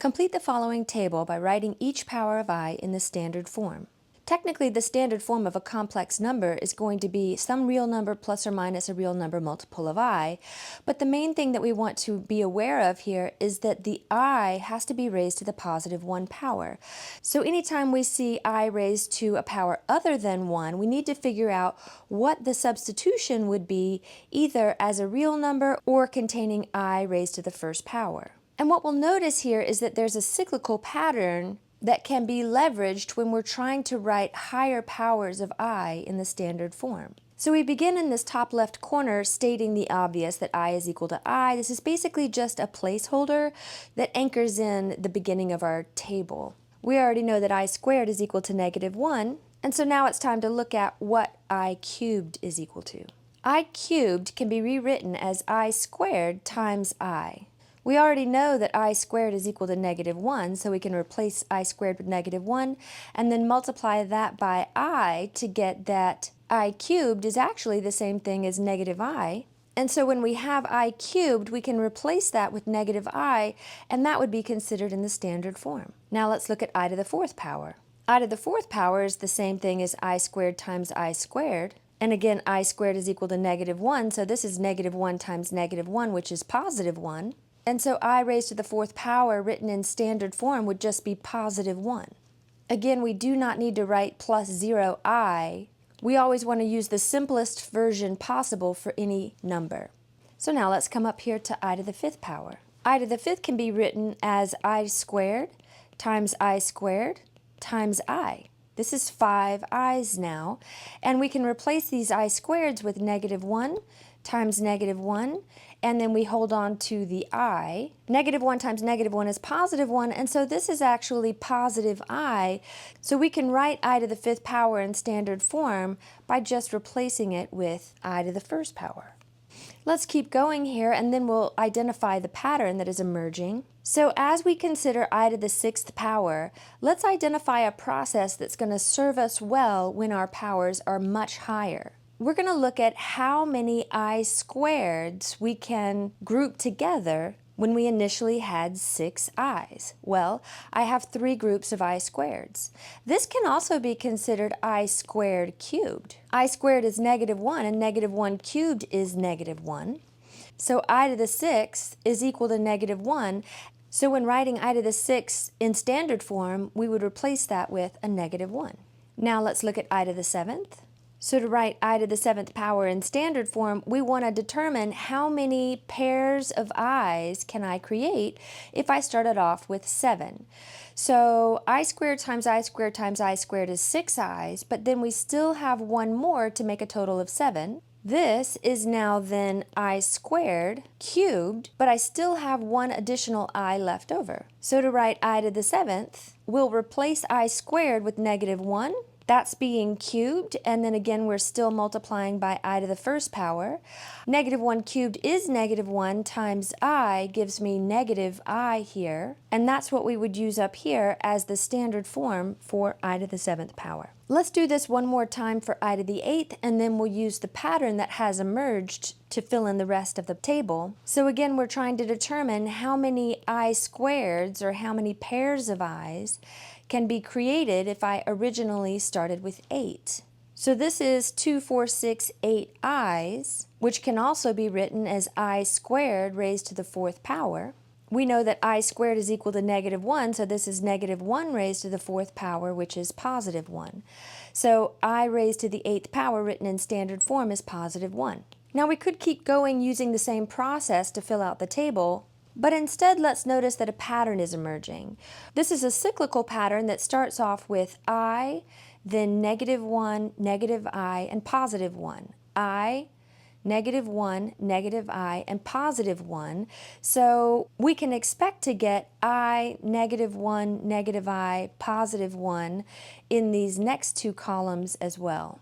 Complete the following table by writing each power of I in the standard form. Technically, the standard form of a complex number is going to be some real number plus or minus a real number multiple of I, but the main thing that we want to be aware of here is that the I has to be raised to the positive 1 power. So anytime we see I raised to a power other than 1, we need to figure out what the substitution would be, either as a real number or containing I raised to the first power. And what we'll notice here is that there's a cyclical pattern that can be leveraged when we're trying to write higher powers of I in the standard form. So we begin in this top left corner stating the obvious, that I is equal to I. This is basically just a placeholder that anchors in the beginning of our table. We already know that I squared is equal to -1, and so now it's time to look at what I cubed is equal to. I cubed can be rewritten as I squared times I. We already know that I squared is equal to -1, so we can replace I squared with -1 and then multiply that by I to get that I cubed is actually the same thing as -I. And so when we have I cubed, we can replace that with -I, and that would be considered in the standard form. Now let's look at I to the 4th power. I to the 4th power is the same thing as I squared times I squared. And again, I squared is equal to -1, so this is -1 times -1, which is +1. And so I raised to the 4th power written in standard form would just be +1. Again, we do not need to write +0I. We always want to use the simplest version possible for any number. So now let's come up here to I to the 5th power. I to the 5th can be written as I squared times I squared times I. This is 5 i's now, and we can replace these I squareds with -1 times -1, and then we hold on to the I. -1 times -1 is +1, and so this is actually positive I, so we can write I to the 5th power in standard form by just replacing it with I to the 1st power. Let's keep going here, and then we'll identify the pattern that is emerging. So as we consider I to the 6th power, let's identify a process that's going to serve us well when our powers are much higher. We're going to look at how many I squareds we can group together when we initially had 6 i's. Well, I have 3 groups of I squareds. This can also be considered I squared cubed. I squared is -1, and -1 cubed is -1. So I to the 6th is equal to -1. So when writing I to the 6th in standard form, we would replace that with a -1. Now let's look at I to the 7th. So to write I to the 7th power in standard form, we want to determine how many pairs of i's can I create if I started off with 7. So I squared times I squared times I squared is 6 i's, but then we still have one more to make a total of 7. This is now then I squared cubed, but I still have one additional I left over. So to write I to the 7th, we'll replace I squared with -1. That's being cubed, and then again we're still multiplying by I to the 1st power. -1 cubed is -1 times I gives me -I here, and that's what we would use up here as the standard form for I to the 7th power. Let's do this one more time for I to the 8th, and then we'll use the pattern that has emerged to fill in the rest of the table. So again, we're trying to determine how many I squareds, or how many pairs of i's, can be created if I originally started with 8. So this is 2, 4, 6, 8 i's, which can also be written as I squared raised to the 4th power. We know that I squared is equal to -1, so this is -1 raised to the 4th power, which is +1. So I raised to the 8th power written in standard form is +1. Now we could keep going using the same process to fill out the table, but instead let's notice that a pattern is emerging. This is a cyclical pattern that starts off with I, then -1, -I, and +1. I, -1, -I, and +1. So we can expect to get I, -1, -I, +1 in these next 2 columns as well.